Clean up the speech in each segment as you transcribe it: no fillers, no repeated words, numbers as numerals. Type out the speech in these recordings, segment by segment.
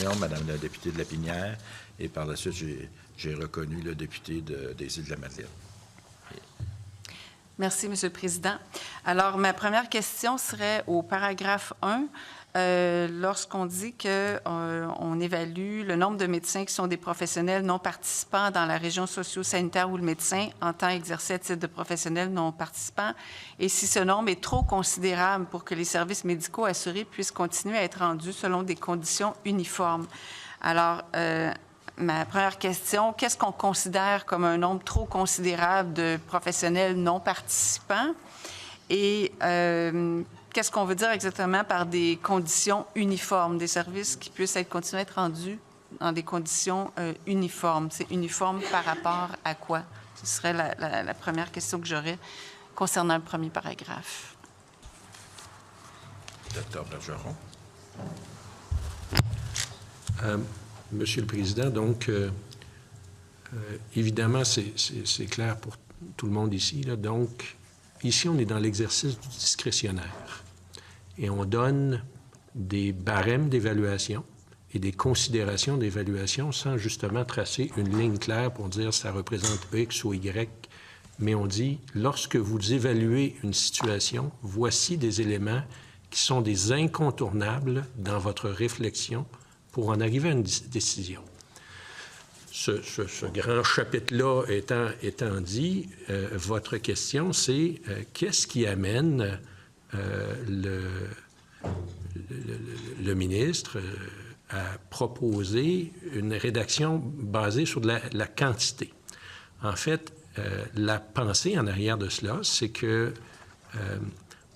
nomination, Madame la députée de Lapinière, et par la suite, j'ai reconnu le député des Îles-de-la-Madeleine. Merci, Monsieur le Président. Alors, ma première question serait au paragraphe 1. Lorsqu'on dit qu'on évalue le nombre de médecins qui sont des professionnels non participants dans la région socio-sanitaire où le médecin entend exercer à titre de professionnel non participant, et si ce nombre est trop considérable pour que les services médicaux assurés puissent continuer à être rendus selon des conditions uniformes. Alors, ma première question, qu'est-ce qu'on considère comme un nombre trop considérable de professionnels non participants? Et qu'est-ce qu'on veut dire exactement par des conditions uniformes, des services qui puissent continuer à être rendus dans des conditions uniformes? C'est uniforme par rapport à quoi? Ce serait la première question que j'aurais concernant le premier paragraphe. Dr. Bergeron. Monsieur le Président, donc, évidemment, c'est clair pour tout le monde ici, là. Donc, ici, on est dans l'exercice du discrétionnaire et on donne des barèmes d'évaluation et des considérations d'évaluation sans justement tracer une ligne claire pour dire ça représente X ou Y, mais on dit, lorsque vous évaluez une situation, voici des éléments qui sont des incontournables dans votre réflexion pour en arriver à une décision. Ce grand chapitre-là étant dit, votre question, c'est qu'est-ce qui amène le ministre à proposer une rédaction basée sur de la quantité. En fait, la pensée en arrière de cela, c'est que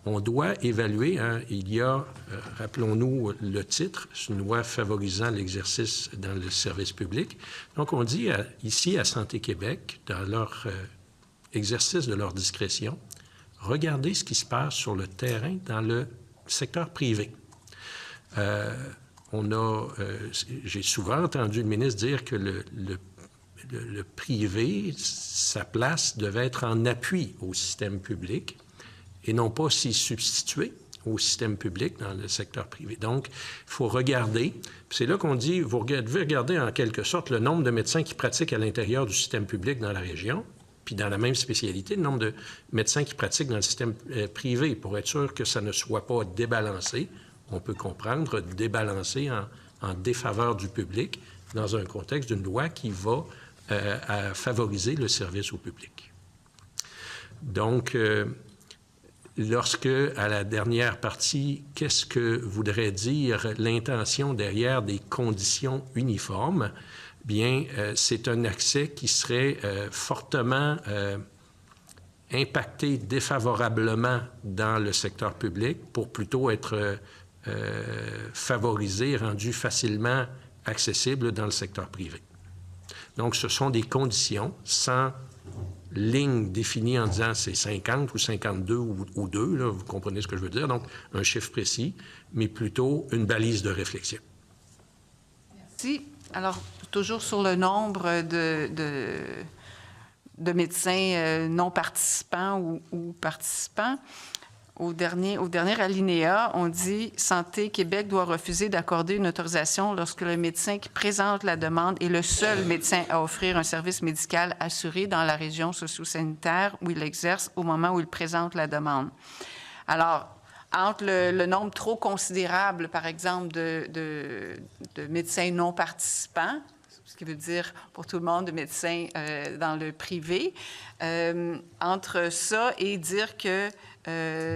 on doit évaluer, hein, il y a, rappelons-nous le titre, c'est une loi favorisant l'exercice dans le service public. Donc, on dit ici à Santé Québec, dans leur exercice de leur discrétion, regardez ce qui se passe sur le terrain dans le secteur privé. J'ai souvent entendu le ministre dire que le privé, sa place devait être en appui au système public et non pas s'y substituer au système public dans le secteur privé. Donc, il faut regarder. C'est là qu'on dit, vous devez regarder en quelque sorte le nombre de médecins qui pratiquent à l'intérieur du système public dans la région, puis dans la même spécialité, le nombre de médecins qui pratiquent dans le système privé pour être sûr que ça ne soit pas débalancé. On peut comprendre débalancé en défaveur du public dans un contexte d'une loi qui va à favoriser le service au public. Donc, lorsque, à la dernière partie, qu'est-ce que voudrait dire l'intention derrière des conditions uniformes? Bien, c'est un accès qui serait fortement impacté défavorablement dans le secteur public pour plutôt être favorisé, rendu facilement accessible dans le secteur privé. Donc, ce sont des conditions sans ligne définie en disant c'est 50 ou 52 ou 2, là, vous comprenez ce que je veux dire, donc un chiffre précis, mais plutôt une balise de réflexion. Merci. Alors, toujours sur le nombre de médecins non participants ou participants, au dernier alinéa, on dit « Santé Québec doit refuser d'accorder une autorisation lorsque le médecin qui présente la demande est le seul médecin à offrir un service médical assuré dans la région socio-sanitaire où il exerce au moment où il présente la demande. » Alors, entre le nombre trop considérable, par exemple, de médecins non participants, ce qui veut dire pour tout le monde de médecins dans le privé, entre ça et dire que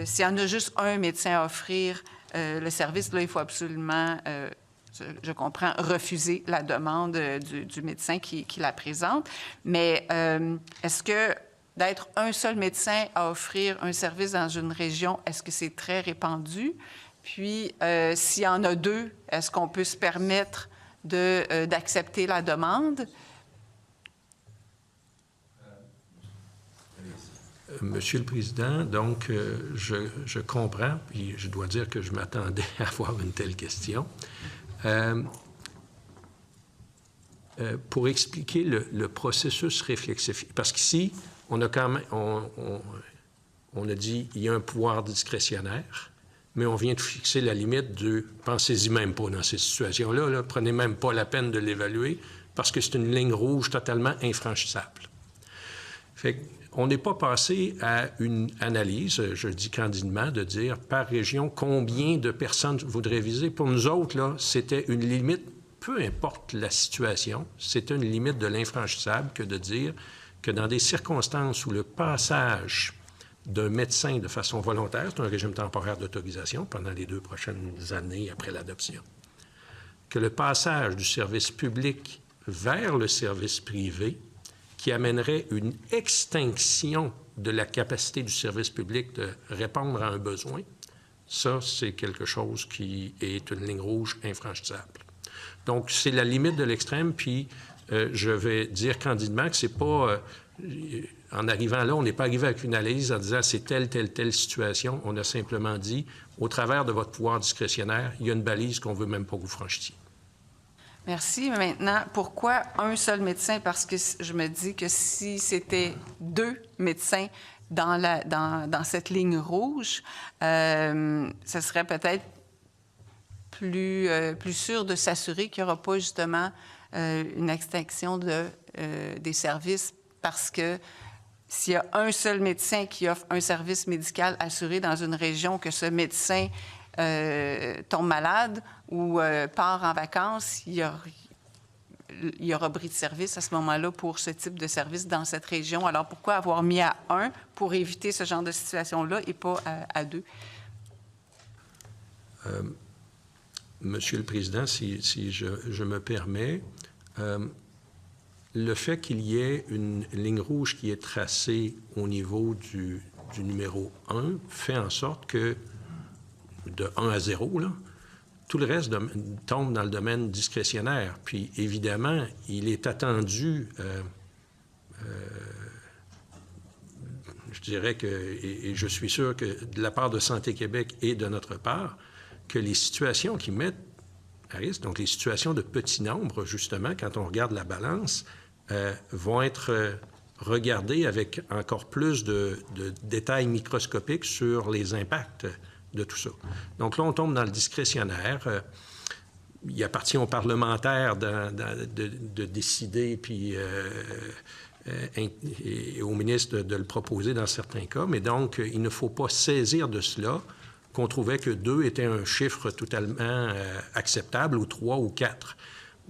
s'il y en a juste un médecin à offrir le service, là, il faut absolument, je comprends, refuser la demande du médecin qui la présente. Mais est-ce que d'être un seul médecin à offrir un service dans une région, est-ce que c'est très répandu? Puis, s'il y en a deux, est-ce qu'on peut se permettre d'accepter la demande? Monsieur le Président, donc, je comprends, puis je dois dire que je m'attendais à avoir une telle question. Pour expliquer le processus réflexif, parce qu'ici, on a quand même, on a dit il y a un pouvoir discrétionnaire, mais on vient de fixer la limite de « pensez-y même pas dans ces situations-là, là, prenez même pas la peine de l'évaluer parce que c'est une ligne rouge totalement infranchissable ». Fait qu'on n'est pas passé à une analyse, je le dis candidement, de dire par région combien de personnes voudraient viser. Pour nous autres, là, c'était une limite, peu importe la situation, c'était une limite de l'infranchissable que de dire que dans des circonstances où le passage d'un médecin de façon volontaire, c'est un régime temporaire d'autorisation pendant les 2 prochaines années après l'adoption, que le passage du service public vers le service privé qui amènerait une extinction de la capacité du service public de répondre à un besoin, ça, c'est quelque chose qui est une ligne rouge infranchissable. Donc, c'est la limite de l'extrême, puis je vais dire candidement que c'est pas... en arrivant là, on n'est pas arrivé avec une analyse en disant c'est telle situation. On a simplement dit, au travers de votre pouvoir discrétionnaire, il y a une balise qu'on ne veut même pas que vous franchissiez. Merci. Maintenant, pourquoi un seul médecin? Parce que je me dis que si c'était 2 médecins dans cette ligne rouge, ce serait peut-être plus sûr de s'assurer qu'il n'y aura pas justement une extinction des services parce que s'il y a un seul médecin qui offre un service médical assuré dans une région, que ce médecin tombe malade ou part en vacances, il y aura bris de service à ce moment-là pour ce type de service dans cette région. Alors, pourquoi avoir mis à 1 pour éviter ce genre de situation-là et pas à 2? Monsieur le Président, si je me permets, le fait qu'il y ait une ligne rouge qui est tracée au niveau du numéro 1 fait en sorte que, de 1 à 0, là, tout le reste tombe dans le domaine discrétionnaire. Puis, évidemment, il est attendu, je dirais que, et je suis sûr que de la part de Santé Québec et de notre part, que les situations qui mettent à risque, donc les situations de petit nombre, justement, quand on regarde la balance, vont être regardées avec encore plus de détails microscopiques sur les impacts de tout ça. Donc là, on tombe dans le discrétionnaire. Il appartient aux parlementaires de décider, puis et au ministre de le proposer dans certains cas, mais donc, il ne faut pas saisir de cela qu'on trouvait que 2 était un chiffre totalement acceptable, ou 3 ou 4.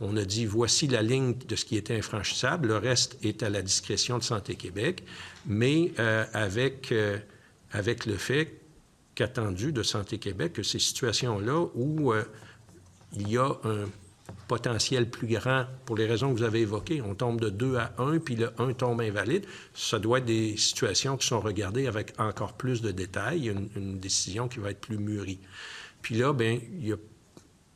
On a dit, voici la ligne de ce qui était infranchissable, le reste est à la discrétion de Santé Québec, mais avec le fait qu'attendu de Santé Québec que ces situations-là où il y a un potentiel plus grand, pour les raisons que vous avez évoquées, on tombe de 2 à 1, puis le 1 tombe invalide, ça doit être des situations qui sont regardées avec encore plus de détails, une décision qui va être plus mûrie. Puis là, bien,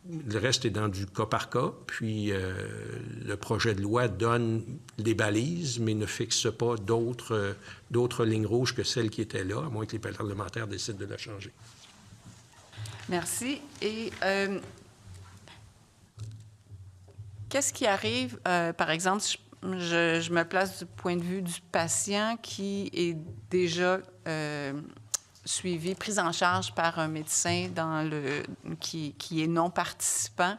le reste est dans du cas par cas, puis le projet de loi donne des balises, mais ne fixe pas d'autres lignes rouges que celles qui étaient là, à moins que les parlementaires décident de la changer. Merci. Et qu'est-ce qui arrive, par exemple, je me place du point de vue du patient qui est déjà suivi, pris en charge par un médecin qui est non participant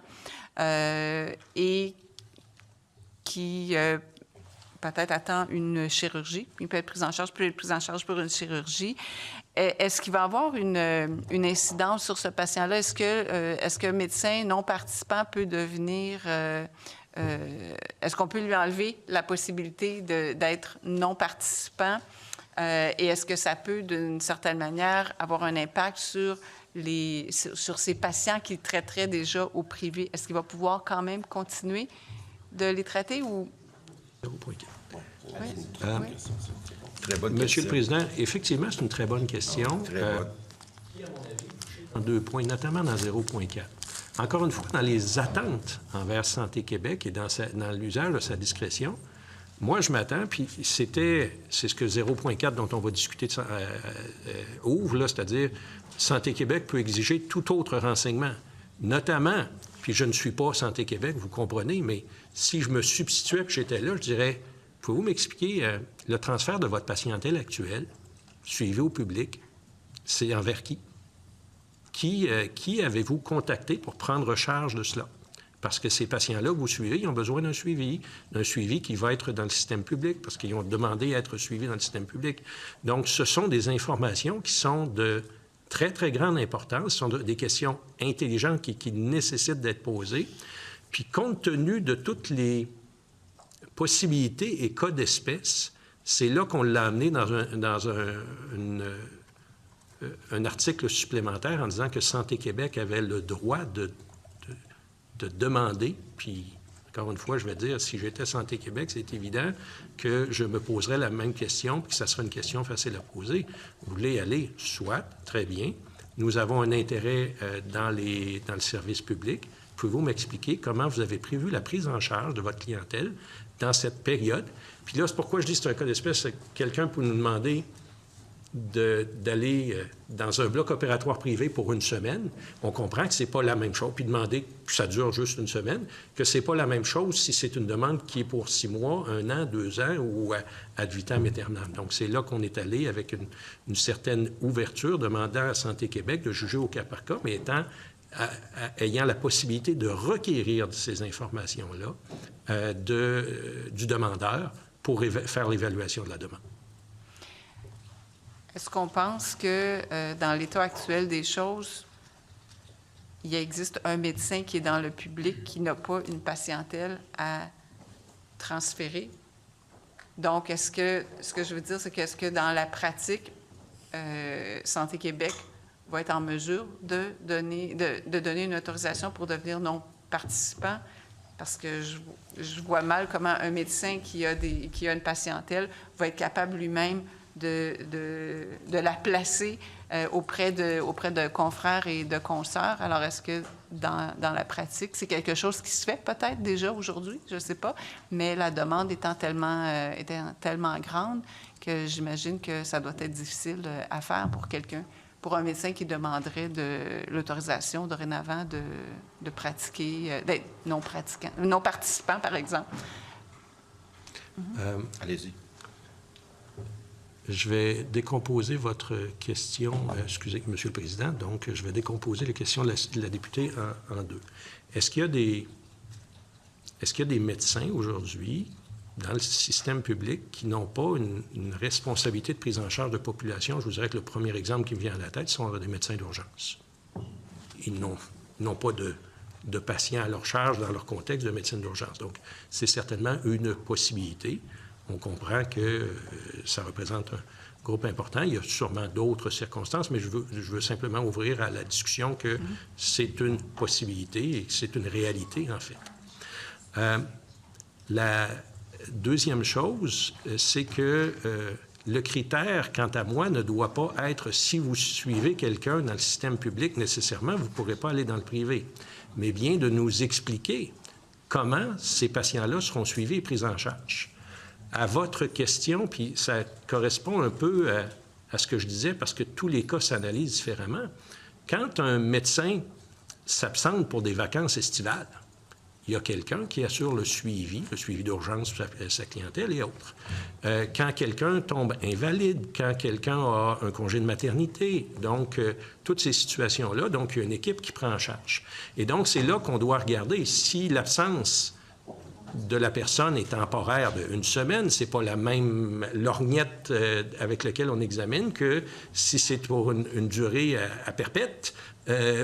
et qui peut-être attend une chirurgie. Il peut être pris en charge pour une chirurgie. Est-ce qu'il va y avoir une incidence sur ce patient-là? Est-ce qu'un médecin non participant peut devenir... est-ce qu'on peut lui enlever la possibilité d'être non participant? Et est-ce que ça peut, d'une certaine manière, avoir un impact sur ces patients qu'il traiterait déjà au privé? Est-ce qu'il va pouvoir quand même continuer de les traiter ou... 0,4. Oui. Très bonne Monsieur question. le Président, effectivement, c'est une très bonne question. Très bonne. En 2 points, notamment dans 0,4. Encore une fois, dans les attentes envers Santé Québec et dans l'usage de sa discrétion, moi, je m'attends, puis c'est ce que 0,4 dont on va discuter ouvre, là, c'est-à-dire Santé Québec peut exiger tout autre renseignement, notamment, puis je ne suis pas Santé Québec, vous comprenez, mais si je me substituais et j'étais là, je dirais, pouvez-vous m'expliquer le transfert de votre patientèle actuelle, suivi au public, c'est envers qui? qui avez-vous contacté pour prendre charge de cela? Parce que ces patients-là que vous suivez, ils ont besoin d'un suivi qui va être dans le système public, parce qu'ils ont demandé à être suivis dans le système public. Donc, ce sont des informations qui sont de très, très grande importance. Ce sont des questions intelligentes qui nécessitent d'être posées. Puis, compte tenu de toutes les possibilités et cas d'espèce, c'est là qu'on l'a amené dans un article supplémentaire en disant que Santé Québec avait le droit de demander, puis encore une fois, je vais dire, si j'étais Santé Québec, c'est évident que je me poserais la même question, puis que ça serait une question facile à poser. Vous voulez aller? Soit, très bien. Nous avons un intérêt dans le service public. Pouvez-vous m'expliquer comment vous avez prévu la prise en charge de votre clientèle dans cette période? Puis là, c'est pourquoi je dis que c'est un cas d'espèce. Quelqu'un peut nous demander d'aller dans un bloc opératoire privé pour une semaine. On comprend que ce n'est pas la même chose. Puis demander que ça dure juste une semaine, que ce n'est pas la même chose si c'est une demande qui est pour 6 mois, 1 an, 2 ans ou ad vitam aeternam. Donc, c'est là qu'on est allé avec une certaine ouverture, demandant à Santé Québec de juger au cas par cas, mais ayant la possibilité de requérir ces informations-là du demandeur pour faire l'évaluation de la demande. Est-ce qu'on pense que dans l'état actuel des choses, il existe un médecin qui est dans le public qui n'a pas une patientèle à transférer? Donc, ce que je veux dire, c'est qu'est-ce que dans la pratique, Santé Québec va être en mesure de donner une autorisation pour devenir non-participant? Parce que je vois mal comment un médecin qui a une patientèle va être capable lui-même de la placer auprès de confrères et de consoeurs. Alors, est-ce que dans la pratique, c'est quelque chose qui se fait peut-être déjà aujourd'hui? Je ne sais pas. Mais la demande étant tellement grande que j'imagine que ça doit être difficile à faire pour un médecin qui demanderait l'autorisation dorénavant de pratiquer, d'être non-participant, par exemple. Allez-y. Je vais décomposer votre question, excusez, Monsieur le Président, donc je vais décomposer les questions de la députée en deux. Est-ce qu'il y a des médecins aujourd'hui dans le système public qui n'ont pas une responsabilité de prise en charge de population? Je vous dirais que le premier exemple qui me vient à la tête sont des médecins d'urgence. Ils n'ont pas de patients à leur charge dans leur contexte de médecine d'urgence. Donc, c'est certainement une possibilité. On comprend que ça représente un groupe important. Il y a sûrement d'autres circonstances, mais je veux simplement ouvrir à la discussion que c'est une possibilité et que c'est une réalité, en fait. La deuxième chose, c'est que le critère, quant à moi, ne doit pas être si vous suivez quelqu'un dans le système public, nécessairement, vous ne pourrez pas aller dans le privé, mais bien de nous expliquer comment ces patients-là seront suivis et pris en charge. À votre question, puis ça correspond un peu à ce que je disais, parce que tous les cas s'analysent différemment. Quand un médecin s'absente pour des vacances estivales, il y a quelqu'un qui assure le suivi d'urgence de sa clientèle et autres. Quand quelqu'un tombe invalide, quand quelqu'un a un congé de maternité, donc toutes ces situations-là, donc il y a une équipe qui prend en charge. Et donc, c'est là qu'on doit regarder si l'absence de la personne est temporaire d'une semaine, c'est pas la même lorgnette avec laquelle on examine que si c'est pour une durée à perpète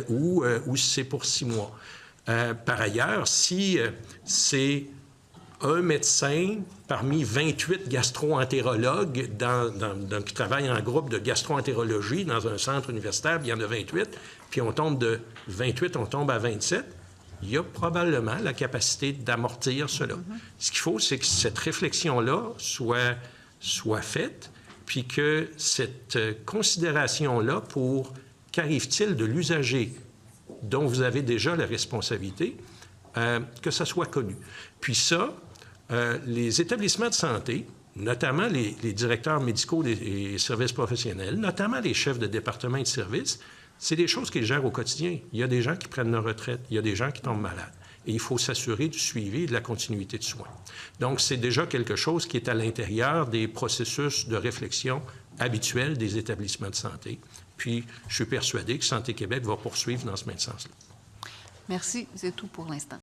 ou si c'est pour 6 mois. Par ailleurs, si c'est un médecin parmi 28 gastro-entérologues qui travaillent en groupe de gastro-entérologie dans un centre universitaire, il y en a 28, puis on tombe de 28, on tombe à 27, il y a probablement la capacité d'amortir cela. Ce qu'il faut, c'est que cette réflexion-là soit faite, puis que cette considération-là pour qu'arrive-t-il de l'usager dont vous avez déjà la responsabilité, que ça soit connu. Puis ça, les établissements de santé, notamment les directeurs médicaux des services professionnels, notamment les chefs de département et de services, c'est des choses qu'ils gèrent au quotidien. Il y a des gens qui prennent leur retraite, il y a des gens qui tombent malades. Et il faut s'assurer du suivi et de la continuité de soins. Donc, c'est déjà quelque chose qui est à l'intérieur des processus de réflexion habituels des établissements de santé. Puis, je suis persuadé que Santé Québec va poursuivre dans ce même sens-là. Merci. C'est tout pour l'instant.